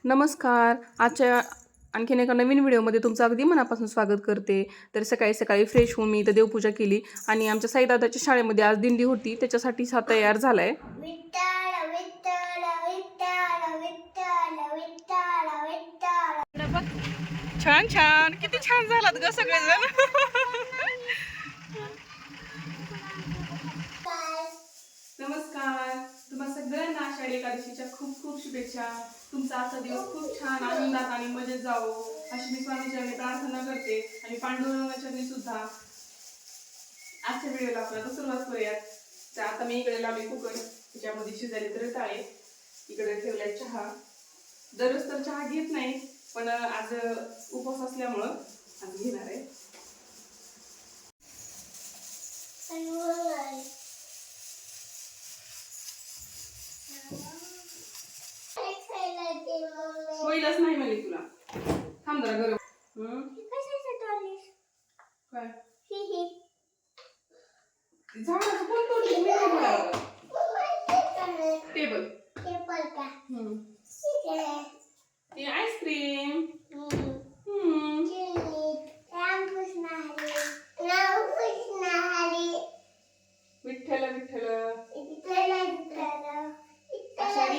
नमस्कार. आजच्या आणखीन एका नवीन व्हिडिओमध्ये तुमचं अगदी मनापासून स्वागत करते. तर सकाळी सकाळी फ्रेश होऊन मी इथं देवपूजा केली आणि आमच्या साईदादाच्या शाळेमध्ये आज दिंडी होती, त्याच्यासाठी हा तयार झालाय. विठ्ठल विठ्ठल विठ्ठल विठ्ठल विठ्ठल विठ्ठल. बघ, छान छान, किती छान झालात ग सगळेजण. नमस्कार. तुम्हा सगळ्यांना आषाढी एकादशीच्या खूप खूप शुभेच्छा. तुमचा आजचा दिवस खूप छान आनंदात आणि मजेत जावो अशी मी स्वामीचरणी प्रार्थना करते आणि पांडुरंगाचरणी सुद्धा. आजच्या व्हिडिओला आपण आता सुरुवात करूयात. तर आता मी इकडे लावली कुकर, त्याच्यामध्ये शिजायले तर टाळे. इकडे ठेवलाय चहा. दररोज तर चहा घेत नाही, पण आज उपवास असल्यामुळं आज घेणार आहे. होईलच नाही म्हणे तुला. थांब जरा गरम. काय झाडाचं कोण तोडलं? मी नाही तोडावं. टेबल. ते आईस्क्रीम. विठ्ठल विठ्ठल. आषाढी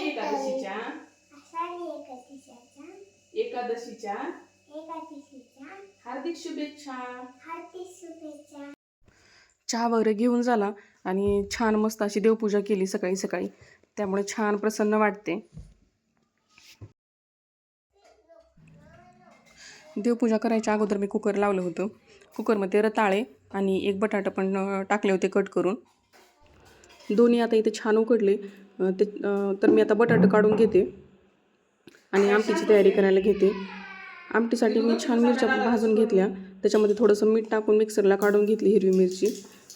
एकादशीच्या हार्दिक शुभेच्छा. चहा वगैरे घेऊन झाला आणि छान मस्त अशी देवपूजा केली सकाळी सकाळी, त्यामुळे छान प्रसन्न वाटते. देवपूजा करायच्या अगोदर मी कुकर लावलं होतं. कुकरमध्ये रताळे आणि एक बटाटा पण टाकले होते कट करून. दोन्ही आता इथे छान उकडले. तर मी आता बटाटा काढून घेते आणि आमटीची तयारी करायला घेते. आमटीसाठी मी छान मिरच्या भाजून घेतल्या, त्याच्यामध्ये थोडंसं मीठ टाकून मिक्सरला काढून घेतली हिरवी मिरची,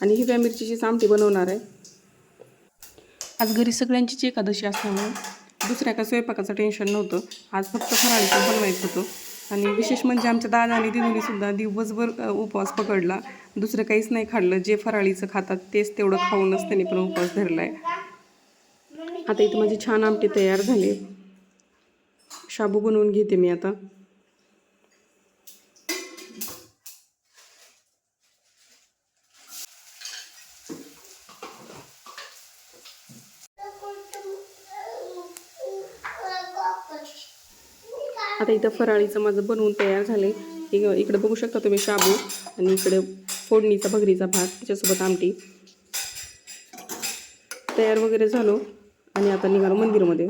आणि हिरव्या मिरचीचीच आमटी बनवणार आहे. आज घरी सगळ्यांचीच एकादशी असल्यामुळे दुसऱ्या का स्वयंपाकाचं टेन्शन नव्हतं. आज फक्त फराळीचं बनवायचं होतं. आणि विशेष म्हणजे आमच्या दादा आणि दिदीनीसुद्धा दिवसभर उपवास पकडला. दुसरं काहीच नाही खाल्लं. जे फराळीचं खातात तेच तेवढं खाऊनच त्यांनी पण उपवास धरला आहे. आता इथं माझी छान आमटी तयार झाली. शाबू बनवून घेते मी आता. आता इथं फराळीचं माझं बनवून तयार झाले. इकडे बघू शकता तुम्ही शाबू, आणि इकडे फोडणीचा भगरीचा भात, त्याच्यासोबत आमटी. तयार वगैरे झालो आणि आता निघालो मंदिरमध्ये.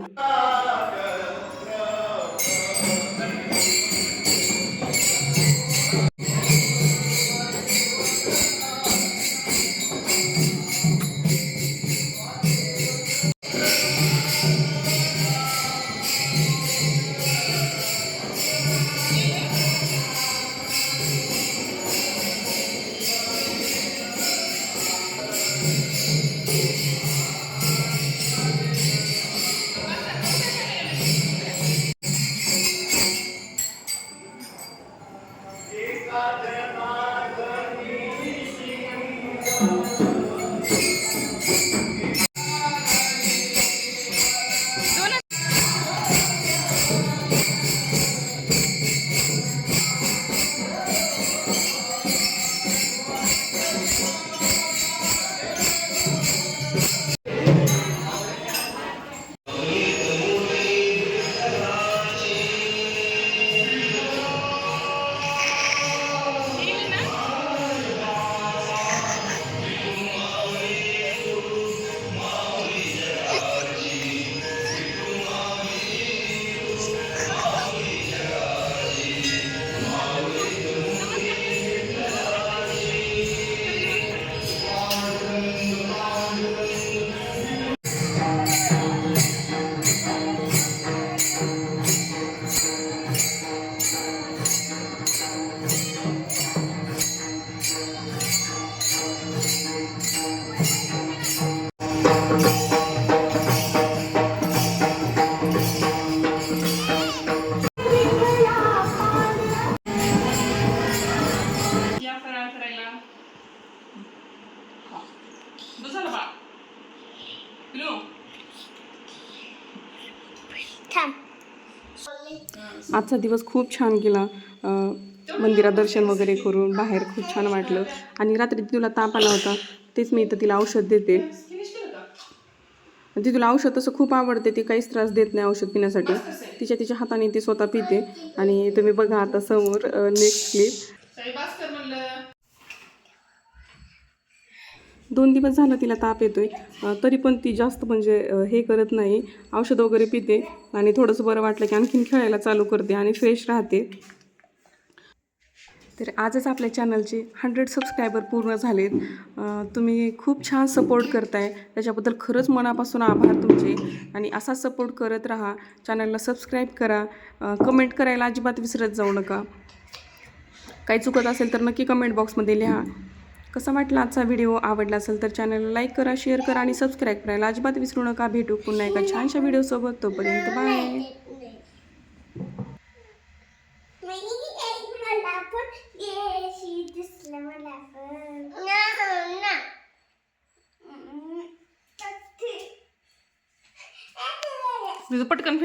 आजचा दिवस खूप छान गेला. मंदिरात दर्शन वगैरे करून बाहेर खूप छान वाटलं. आणि रात्री तुला ताप आला होता, तेच मी इथं तिला औषध देते. ती तुला औषध तसं खूप आवडते, ती काहीच त्रास देत नाही औषध पिण्यासाठी. तिच्या हाताने ती स्वतः पिते. आणि तुम्ही बघा आता समोर नेक्स्ट क्लिप. 2 दिवस झालं तिला ताप येतोय, तरी पण ती जास्त म्हणजे हे करत नाही, औषध वगैरे पिते. आणि थोडंसं बरं वाटलं की आणखीन खेळायला चालू करते आणि फ्रेश राहते. तर आजच आपल्या चॅनलचे 100 सबस्क्रायबर पूर्ण झालेत. तुम्ही खूप छान सपोर्ट करताय, त्याच्याबद्दल खरंच मनापासून आभार तुमचे. आणि असा सपोर्ट करत राहा. चॅनलला सबस्क्राईब करा, कमेंट करायला अजिबात विसरत जाऊ नका. काही चुकत असेल तर नक्की कमेंट बॉक्समध्ये लिहा. कसा वाटला आजचा व्हिडिओ? आवडला असेल तर चॅनलला लाईक करा, शेअर करा आणि सबस्क्राईब करायला अजिबात विसरू नका. भेटू पुन्हा एका छानशा व्हिडिओसोबत. तोपर्यंत बाय. मला पण दिसलं मला पण तुझं पटकन